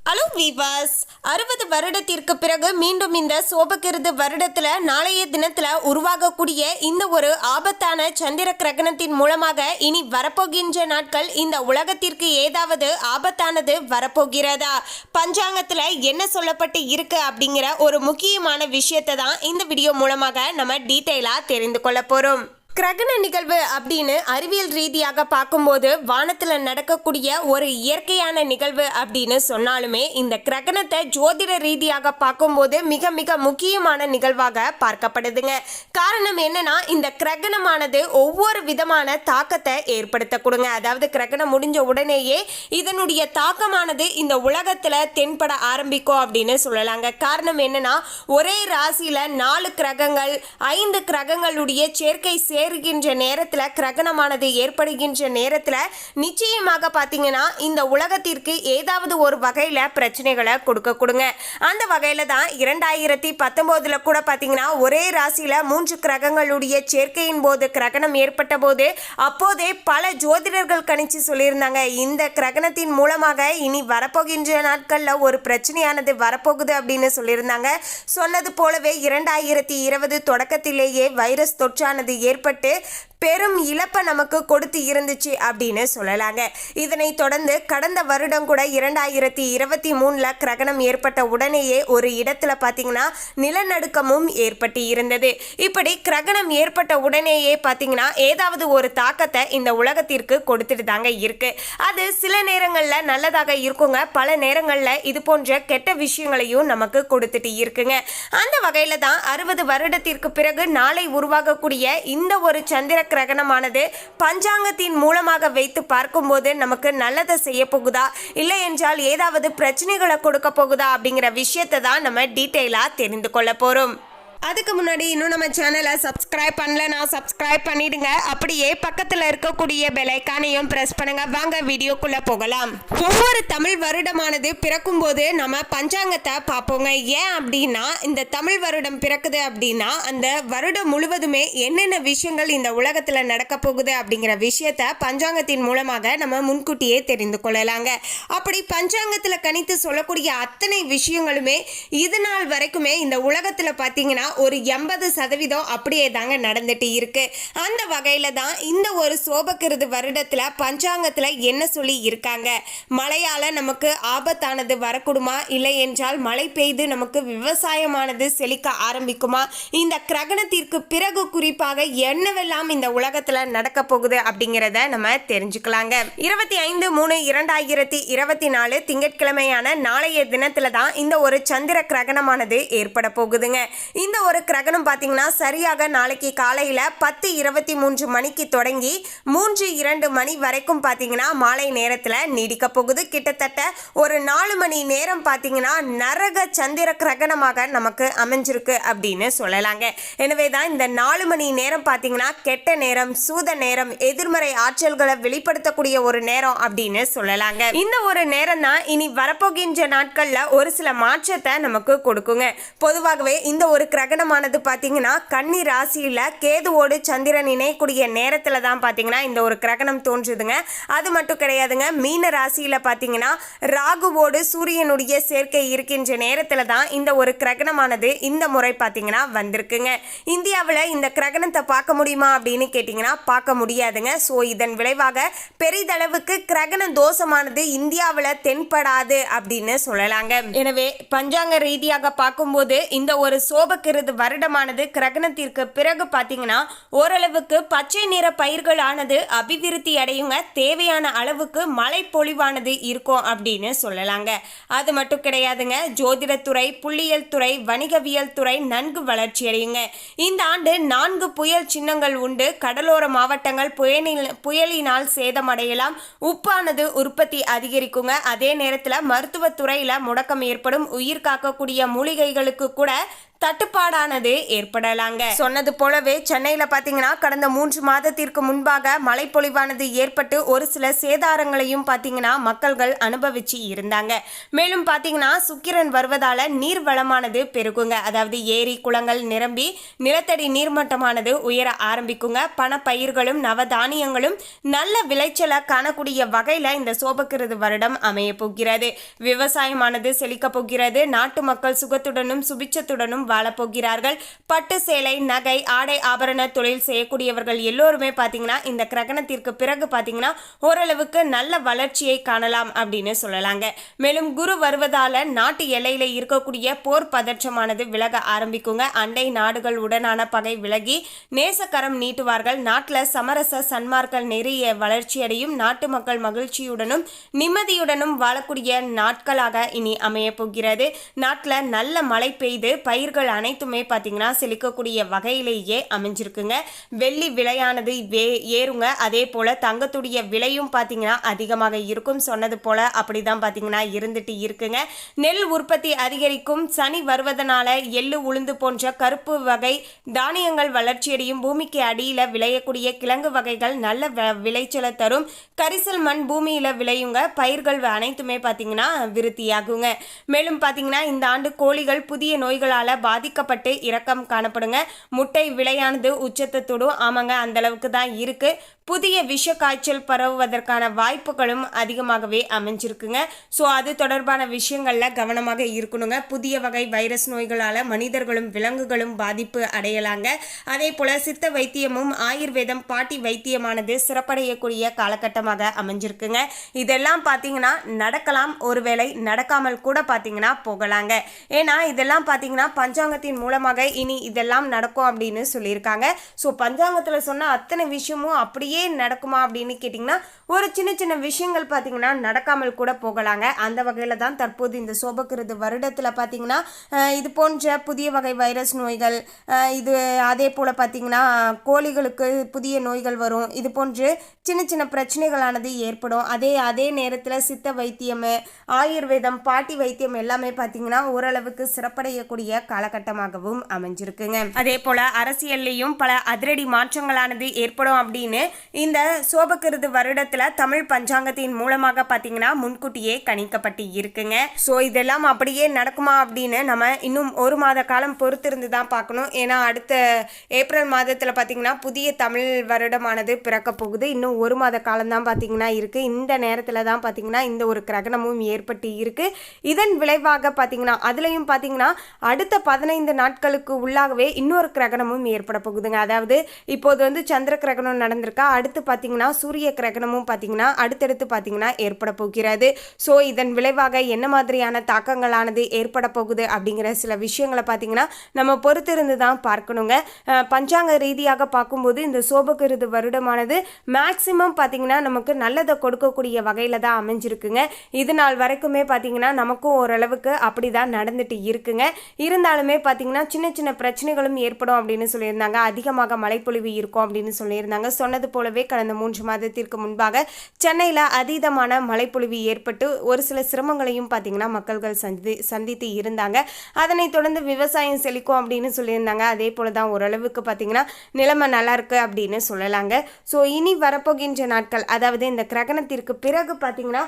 Hello viewers, 60 வருடத்திற்கு பிறகு மீண்டும் இந்த சோபகிருது வருடத்தில் நாளைய தினத்தில் உருவாகக்கூடிய இந்த ஒரு ஆபத்தான சந்திர கிரகணத்தின் மூலமாக இனி வரப்போகின்ற நாட்கள் இந்த உலகத்திற்கு ஏதாவது ஆபத்தானது வரப்போகிறதா, பஞ்சாங்கத்தில் என்ன சொல்லப்பட்டு இருக்கு அப்படிங்கிற ஒரு முக்கியமான விஷயத்தை தான் இந்த வீடியோ மூலமாக நம்ம டீட்டெயிலாக தெரிந்து கொள்ள போகிறோம். கிரகண நிகழ்வு அப்படின்னு அறிவியல் ரீதியாக பார்க்கும்போது வானத்தில் நடக்கக்கூடிய ஒரு இயற்கையான நிகழ்வு அப்படின்னு சொன்னாலுமே இந்த கிரகணத்தை ஜோதிட ரீதியாக பார்க்கும்போது மிக மிக முக்கியமான நிகழ்வாக பார்க்கப்படுதுங்க. காரணம் என்னன்னா, இந்த கிரகணமானது ஒவ்வொரு விதமான தாக்கத்தை ஏற்படுத்தக்கூடுங்க. அதாவது கிரகணம் முடிஞ்ச உடனேயே இதனுடைய தாக்கமானது இந்த உலகத்தில் தென்பட ஆரம்பிக்கும் அப்படின்னு சொல்லலாங்க. காரணம் என்னன்னா, ஒரே ராசியில் 4 கிரகங்கள் 5 கிரகங்களுடைய சேர்க்கை இருக்கின்ற நேரத்தில் கிரகணமானது ஏற்படுகின்ற நேரத்தில் நிச்சயமாக பார்த்தீங்கன்னா இந்த உலகத்திற்கு ஏதாவது ஒரு வகையில் பிரச்சனைகளை கொடுங்க. அந்த வகையில் தான் 2019 கூட பார்த்தீங்கன்னா ஒரே ராசியில் 3 கிரகங்களுடைய சேர்க்கையின் போது கிரகணம் ஏற்பட்ட போது அப்போதே பல ஜோதிடர்கள் கணிச்சு சொல்லியிருந்தாங்க, இந்த கிரகணத்தின் மூலமாக இனி வரப்போகின்ற நாட்களில் ஒரு பிரச்சனையானது வரப்போகுது அப்படின்னு சொல்லியிருந்தாங்க. சொன்னது போலவே 2020 தொடக்கத்திலேயே வைரஸ் தொற்றானது ஏற்பட்டு பெரும் இழப்பை நமக்கு கொடுத்து இருந்துச்சு அப்படின்னு சொல்லலாங்க. இதனை தொடர்ந்து கடந்த வருடம் கூட 2023 கிரகணம் ஏற்பட்ட உடனேயே ஒரு இடத்துல பார்த்தீங்கன்னா நிலநடுக்கமும் ஏற்பட்டு இருந்தது. இப்படி கிரகணம் ஏற்பட்ட உடனேயே பார்த்தீங்கன்னா ஏதாவது ஒரு தாக்கத்தை இந்த உலகத்திற்கு கொடுத்துட்டு தாங்க இருக்கு. அது சில நேரங்களில் நல்லதாக இருக்குங்க, பல நேரங்களில் இது போன்ற கெட்ட விஷயங்களையும் நமக்கு கொடுத்துட்டு இருக்குங்க. அந்த வகையில் தான் 60 வருடத்திற்கு பிறகு நாளை உருவாகக்கூடிய இந்த ஒரு சந்திர கிரகணமானது பஞ்சாங்கத்தின் மூலமாக வைத்து பார்க்கும்போது நமக்கு நல்லதை செய்ய போகுதா, இல்லை என்றால் ஏதாவது பிரச்சனைகளை கொடுக்க போகுதா அப்படிங்கிற விஷயத்தை தான் நம்ம டீட்டெயிலாக தெரிந்து கொள்ள போகிறோம். அதுக்கு முன்னாடி இன்னும் நம்ம சேனலை சப்ஸ்கிரைப் பண்ணலனா சப்ஸ்கிரைப் பண்ணிடுங்க. அப்படியே பக்கத்தில் இருக்கக்கூடிய பெல் ஐகானையும் பிரஸ் பண்ணுங்க. வாங்க வீடியோக்குள்ள போகலாம். ஒவ்வொரு தமிழ் வருடமானது பிறக்கும் போது நம்ம பஞ்சாங்கத்தை பார்ப்போங்க. ஏன் அப்படின்னா, இந்த தமிழ் வருடம் பிறக்குது அப்படின்னா அந்த வருடம் முழுவதுமே என்னென்ன விஷயங்கள் இந்த உலகத்தில் நடக்க போகுது அப்படிங்கிற விஷயத்த பஞ்சாங்கத்தின் மூலமாக நம்ம முன்கூட்டியே தெரிந்து கொள்ளலாங்க. அப்படி பஞ்சாங்கத்தில் கணித்து சொல்லக்கூடிய அத்தனை விஷயங்களுமே இது நாள் வரைக்குமே இந்த உலகத்தில் பார்த்தீங்கன்னா ஒரு 80% அப்படியே தாங்க நடந்துட்டு இருக்கு. அந்த வகையில தான் இந்த ஒரு சோபகிருது வருடத்துல பஞ்சாங்கத்துல என்ன சொல்லி இருக்காங்க, மழையால நமக்கு ஆபத்தானது வரக்கூடுமா, இல்லை என்றால் மழை பெய்து நமக்கு விவசாயமானது செழிக்க ஆரம்பிக்குமா, இந்த கிரகணத்திற்கு பிறகு குறிப்பாக என்னவெல்லாம் இந்த உலகத்துல நடக்க போகுது அப்படிங்கிறத நம்ம தெரிஞ்சுக்கலாங்க. 25/3/2024 திங்கட்கிழமையான நாளைய தினத்துல தான் இந்த ஒரு சந்திர கிரகணமானது ஏற்பட போகுதுங்க. இந்த ஒரு கிரகணம் பார்த்தீங்கன்னா சரியாக நாளைக்கு காலையில் 10:23 மணிக்கு தொடங்கி 3:02 மணி வரைக்கும் பார்த்தீங்கன்னா மாலை நேரத்தில் நீடிக்க போகுது. கிட்டத்தட்ட ஒரு 4 மணி நேரம் பார்த்தீங்கன்னா நரக சந்திர கிரகணமாக நமக்கு அமைஞ்சிருக்கு அப்படின்னு சொல்லலாங்க. எனவே தான் இந்த 4 மணி நேரம் பார்த்தீங்கன்னா கெட்ட நேரம், சூத நேரம், எதிர்மறை ஆற்றல்களை வெளிப்படுத்தக்கூடிய ஒரு நேரம் அப்படின்னு சொல்லலாங்க. இந்த ஒரு நேரம் தான் இனி வரப்போகின்ற நாட்களில் ஒரு சில மாற்றத்தை நமக்கு கொடுக்குங்க. பொதுவாகவே இந்த ஒரு கிரகணமானது பார்த்தீங்கன்னா கன்னி ராசியில் கேதுவோடு சந்திரன் இணையக்கூடிய நேரத்தில் தான் பார்த்தீங்கன்னா இந்த ஒரு கிரகணம் தோன்றுதுங்க. அது மட்டும் கிடையாதுங்க, மீன ராசியில் பார்த்தீங்கன்னா ராகுவோடு சூரியனுடைய சேர்க்கை இருக்கின்ற நேரத்தில் தான் இந்த ஒரு கிரகணமானது இந்த முறை பார்த்தீங்கன்னா வந்திருக்குங்க. இந்தியாவில் இந்த கிரகணத்தை பார்க்க முடியுமா அப்படின்னு கேட்டிங்கன்னா பார்க்க முடியாதுங்க. ஸோ இதன் விளைவாக பெரிதளவுக்கு கிரகண தோஷமானது இந்தியாவில் தென்படாது அப்படின்னு சொல்லலாங்க. எனவே பஞ்சாங்க ரீதியாக பார்க்கும்போது இந்த ஒரு சோபகிருது வருடமானது கிரகணத்திற்கு பிறகு பார்த்தீங்கன்னா ஓரளவுக்கு பச்சை நிற பயிர்களானது அபிவிருத்தி அடையுங்க. தேவையான அளவுக்கு மழை பொழிவானது இருக்கும் அப்படின்னு சொல்லலாங்க. அது மட்டும் கிடையாதுங்க, ஜோதிடத்துறை, புள்ளியியல் துறை, வணிகவியல் துறை நன்கு வளர்ச்சி அடையுங்க. இந்த ஆண்டு 4 புயல் சின்னங்கள் உண்டு. கடலோர மாவட்டங்கள் புயலினால் சேதமடையலாம். உப்பானது உற்பத்தி அதிகரிக்குங்க. அதே நேரத்தில் மருத்துவத்துறையில் முடக்கம் ஏற்படும். உயிர் காக்கக்கூடிய மூலிகைகளுக்கு கூட தட்டுப்பாடானது ஏற்படலாங்க. சொன்னது போலவே சென்னையில பாத்தீங்கன்னா கடந்த 3 மாதத்திற்கு முன்பாக மழைப்பொழிவானது ஏற்பட்டு ஒரு சில சேதாரங்களையும் பாத்தீங்கன்னா மக்கள்கள் அனுபவிச்சு இருந்தாங்க. மேலும் பாத்தீங்கன்னா சுக்கிரன் வருவதால நீர் வளமானது பெருகுங்க. அதாவது ஏரி குளங்கள் நிரம்பி நிலத்தடி நீர்மட்டமானது உயர ஆரம்பிக்குங்க. பணப்பயிர்களும் நவதானியங்களும் நல்ல விளைச்சலை காணக்கூடிய வகையில இந்த சோபகிருது வருடம் அமைய போகிறது. விவசாயமானது செழிக்க போகிறது. நாட்டு மக்கள் சுகத்துடனும் சுபிச்சத்துடனும் வாழப்போகிறார்கள். பட்டு சேலை நகை ஆடை ஆபரண தொழில் செய்யக்கூடியவர்கள் எல்லோருமே பாத்தீங்கன்னா இந்த கிரகணத்திற்கு பிறகு பாத்தீங்கன்னா ஓரளவுக்கு நல்ல வளர்ச்சியை காணலாம் அப்படின்னு சொல்லலாங்க. மேலும் குரு வருவதால நாட்டு எல்லையில இருக்கக்கூடிய போர் பதற்றமானது விலக ஆரம்பிக்குங்க. அண்டை நாடுகள் உடனான பகை விலகி நேசக்கரம் நீட்டுவார்கள். நாட்டுல சமரச சன்மார்கள் நிறைய வளர்ச்சியடையும். நாட்டு மக்கள் மகிழ்ச்சியுடனும் நிம்மதியுடனும் வாழக்கூடிய நாட்களாக இனி அமைய போகிறது. நாட்டுல நல்ல மழை பெய்து பயிர்கள் அனைத்துமே பாத்தீங்கன்னா செழிக்கக்கூடிய வகையிலேயே அமைஞ்சிருக்குங்க. வெள்ளி விலையானது ஏறுங்க. அதே போல தங்கத்துடைய விலையும் பாத்தீங்கன்னா அதிகமாக இருக்கும். சொன்னது போல அப்படிதான் பாத்தீங்கன்னா இருந்துட்டு இருக்குங்க. நெல் உற்பத்தி அதிகரிக்கும். சனி வருவதனால எள்ளு உளுந்து போன்ற கருப்பு வகை தானியங்கள் வளர்ச்சியடையும். பூமிக்கு அடியில விளையக்கூடிய கிழங்கு வகைகள் நல்ல விளைச்சலை தரும். கரிசல் மண் பூமியில விளையுங்க. பயிர்கள் அனைத்துமே பாத்தீங்கன்னா விருத்தியாகுங்க. மேலும் பாத்தீங்கன்னா இந்த ஆண்டு கோழிகள் புதிய நோய்களால பாதிக்கப்பட்டு இரக்கம் காணப்படுங்க. முட்டை விலையானது உச்சத்தை தொடும். ஆமாங்க, அந்த அளவுக்கு தான் இருக்கு. புதிய விஷ காய்ச்சல் பரவுவதற்கான வாய்ப்புகளும் அதிகமாகவே அமைஞ்சிருக்குங்க. ஸோ அது தொடர்பான விஷயங்கள்ல கவனமாக இருக்கணுங்க. புதிய வகை வைரஸ் நோய்களால மனிதர்களும் விலங்குகளும் பாதிப்பு அடையலாங்க. அதே போல சித்த வைத்தியமும் ஆயுர்வேதம் பாட்டி வைத்தியமானது சிறப்படையக்கூடிய காலகட்டமாக அமைஞ்சிருக்குங்க. இதெல்லாம் பார்த்தீங்கன்னா நடக்கலாம், ஒருவேளை நடக்காமல் கூட பார்த்தீங்கன்னா போகலாங்க. ஏன்னா இதெல்லாம் பார்த்தீங்கன்னா பஞ்சாங்கத்தின் மூலமாக இனி இதெல்லாம் நடக்கும் அப்படின்னு சொல்லியிருக்காங்க. ஸோ பஞ்சாங்கத்தில் சொன்ன அத்தனை விஷயமும் அப்படியே நடக்குமா அப்படின்னு கேட்டிங்கன்னா ஒரு சின்ன சின்ன விஷயங்கள் பார்த்தீங்கன்னா நடக்காமல் கூட போகலாங்க. அந்த வகையில் தான் தற்போது இந்த சோபகிருது வருடத்தில் பார்த்தீங்கன்னா இது போன்ற புதிய வகை வைரஸ் நோய்கள், இது அதே போல் பார்த்தீங்கன்னா கோழிகளுக்கு புதிய நோய்கள் வரும். இது போன்று சின்ன சின்ன பிரச்சனைகளானது ஏற்படும். அதே நேரத்தில் சித்த வைத்தியம், ஆயுர்வேதம், பாட்டி வைத்தியம் எல்லாமே பார்த்தீங்கன்னா ஓரளவுக்கு சிறப்படையக்கூடிய காலகட்டமாகவும் அமைஞ்சிருக்குங்க. அதே போல் அரசியல்லையும் பல அதிரடி மாற்றங்களானது ஏற்படும் அப்படின்னு இந்த சோபகிருது வருடத்தில் தமிழ் பஞ்சாங்கத்தின் மூலமாக பார்த்தீங்கன்னா முன்கூட்டியே கணிக்கப்பட்டு இருக்குங்க. ஸோ இதெல்லாம் அப்படியே நடக்குமா அப்படின்னு நம்ம இன்னும் ஒரு மாத காலம் பொறுத்திருந்து தான் பார்க்கணும். ஏன்னா அடுத்த ஏப்ரல் மாதத்தில் பார்த்தீங்கன்னா புதிய தமிழ் வருடமானது பிறக்க போகுது. இன்னும் ஒரு மாத காலம் தான் பார்த்தீங்கன்னா இருக்கு. இந்த நேரத்தில் தான் பார்த்தீங்கன்னா இந்த ஒரு கிரகணமும் ஏற்பட்டு இருக்கு. இதன் விளைவாக பார்த்தீங்கன்னா அதுலேயும் பார்த்தீங்கன்னா அடுத்த 15 நாட்களுக்கு உள்ளாகவே இன்னொரு கிரகணமும் ஏற்பட போகுதுங்க. அதாவது இப்போது வந்து சந்திர கிரகணம் நடந்திருக்கா, அடுத்து பார்த்தீங்கன்னா சூரிய கிரகணமும் பார்த்தீங்கன்னா அடுத்தடுத்து பார்த்தீங்கன்னா ஏற்பட போகிறது. ஸோ இதன் விளைவாக என்ன மாதிரியான தாக்கங்களானது ஏற்பட போகுது அப்படிங்கிற சில விஷயங்களை பார்த்தீங்கன்னா நம்ம பொறுத்திருந்து தான் பார்க்கணுங்க. பஞ்சாங்க ரீதியாக பார்க்கும்போது இந்த சோபகிருது வருடமானது மேக்சிமம் பார்த்தீங்கன்னா நமக்கு நல்லதை கொடுக்கக்கூடிய வகையில் தான் அமைஞ்சிருக்குங்க. இது நாள் வரைக்குமே பார்த்தீங்கன்னா நமக்கும் ஓரளவுக்கு அப்படி தான் நடந்துட்டு இருக்குங்க. இருந்தாலுமே பார்த்தீங்கன்னா சின்ன சின்ன பிரச்சனைகளும் ஏற்படும் அப்படின்னு சொல்லியிருந்தாங்க. அதிகமாக மழைப்பொழிவு இருக்கும் அப்படின்னு சொல்லியிருந்தாங்க. சொன்னது போலவே கடந்த 3 மாதத்திற்கு முன்பாக சென்னையில் அதீதமான மழைப்பொழிவு ஏற்பட்டு ஒரு சில சிரமங்களையும் பார்த்தீங்கன்னா மக்கள்கள் சந்தித்து இருந்தாங்க. அதனைத் தொடர்ந்து விவசாயம் செழிக்கும் அப்படின்னு சொல்லியிருந்தாங்க. அதே போல தான் ஓரளவுக்கு பார்த்தீங்கன்னா நிலைமை நல்லா இருக்கு அப்படின்னு சொல்லலாங்க. ஸோ இனி வரப்போகின்ற நாட்கள், அதாவது இந்த கிரகணத்திற்கு பிறகு பார்த்தீங்கன்னா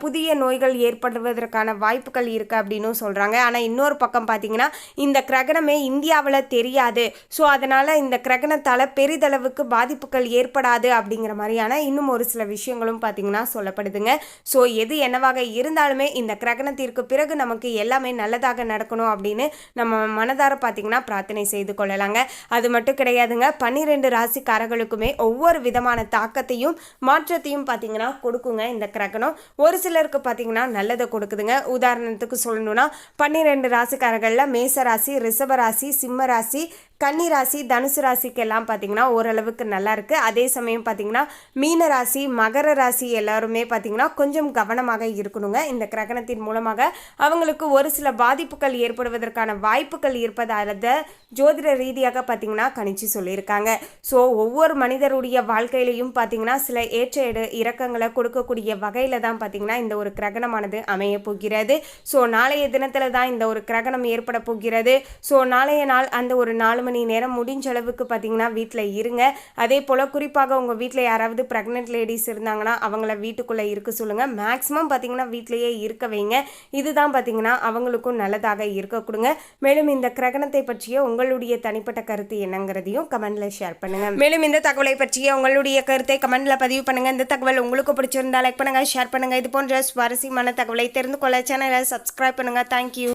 புதிய நோய்கள் ஏற்படுவதற்கான வாய்ப்புகள் இருக்கு அப்படின்னு சொல்றாங்க. ஆனால் இன்னொரு பக்கம் பார்த்தீங்கன்னா இந்த கிரகணமே இந்தியாவில் தெரியாது. ஸோ அதனால இந்த கிரகணத்தால் பெரிதளவுக்கு பாதிப்புகள் ஏற்படாது அப்படிங்கிற மாதிரியான இன்னும் ஒரு சில விஷயங்களும் பார்த்தீங்கன்னா சொல்லப்படுதுங்க. ஸோ எது என்னவாக இருந்தாலுமே இந்த கிரகணத்திற்கு பிறகு நமக்கு எல்லாமே நல்லதாக நடக்கணும் அப்படின்னு நம்ம மனதார பார்த்தீங்கன்னா பிரார்த்தனை செய்து கொள்ளலாங்க. அது மட்டும் கிடையாதுங்க, 12 ராசிக்காரர்களுக்குமே ஒவ்வொரு விதமான தாக்கத்தையும் மாற்றத்தையும் பார்த்தீங்கன்னா கொடுக்குங்க இந்த கிரகணம். ஒரு சிலருக்கு பார்த்தீங்கன்னா நல்லதை கொடுக்குதுங்க. உதாரணத்துக்கு சொல்லணும்னா 12 ராசிக்காரர்களில் மேச ராசி, ரிஷப ராசி, சிம்ம ராசி, கன்னி ராசி, தனுசு ராசிக்கு எல்லாம் பார்த்தீங்கன்னா ஓரளவுக்கு நல்லா இருக்கு. அதே சமயம் சமயம் பார்த்தீங்கன்னா மீன ராசி மகர ராசி எல்லாருமே பார்த்தீங்கன்னா கொஞ்சம் கவனமாக இருக்கணுங்க. இந்த கிரகணத்தின் மூலமாக அவங்களுக்கு ஒரு சில பாதிப்புகள் ஏற்படுவதற்கான வாய்ப்புகள் இருப்பதால ஜோதிட ரீதியாக பார்த்தீங்கன்னா கணிச்சு சொல்லியிருக்காங்க. ஸோ ஒவ்வொரு மனிதருடைய வாழ்க்கையிலையும் பார்த்தீங்கன்னா சில ஏற்ற இறக்கங்களை கொடுக்கக்கூடிய வகையில் தான் பார்த்தீங்கன்னா இந்த ஒரு கிரகணமானது அமைய போகிறது. ஸோ நாளைய தினத்தில் தான் இந்த ஒரு கிரகணம் ஏற்பட போகிறது. ஸோ நாளைய நாள் அந்த ஒரு 4 மணி நேரம் முடிஞ்ச அளவுக்கு பார்த்தீங்கன்னா வீட்டில் இருங்க. அதே போல் குறிப்பாக உங்கள் வீட்டில் யாராவது ப்ரெக்னென்ட் லேடிஸ் இருந்தாங்கன்னா அவங்கள வீட்டுக்குள்ளே இருக்க சொல்லுங்கள். மேக்ஸிமம் பார்த்தீங்கன்னா வீட்டிலேயே இருக்க வைங்க. இதுதான் பார்த்தீங்கன்னா அவங்களுக்கும் நல்லதாக இருக்க கொடுங்க. மேலும் இந்த கிரகணத்தை பற்றிய உங்களுடைய தனிப்பட்ட கருத்து என்னங்கிறதையும் கமெண்ட்ல ஷேர் பண்ணுங்க. மேலும் இந்த தகவலை பற்றிய உங்களுடைய கருத்தை கமெண்ட்ல பதிவு பண்ணுங்க. இந்த தகவல் உங்களுக்கு பிடிச்சிருந்தா லைக் பண்ணுங்க, ஷேர் பண்ணுங்க. இது போன்ற சுவாரஸ்யமான தகவலை தெரிந்து கொள்ள சேனலை சப்ஸ்கிரைப் பண்ணுங்க. தேங்க்யூ.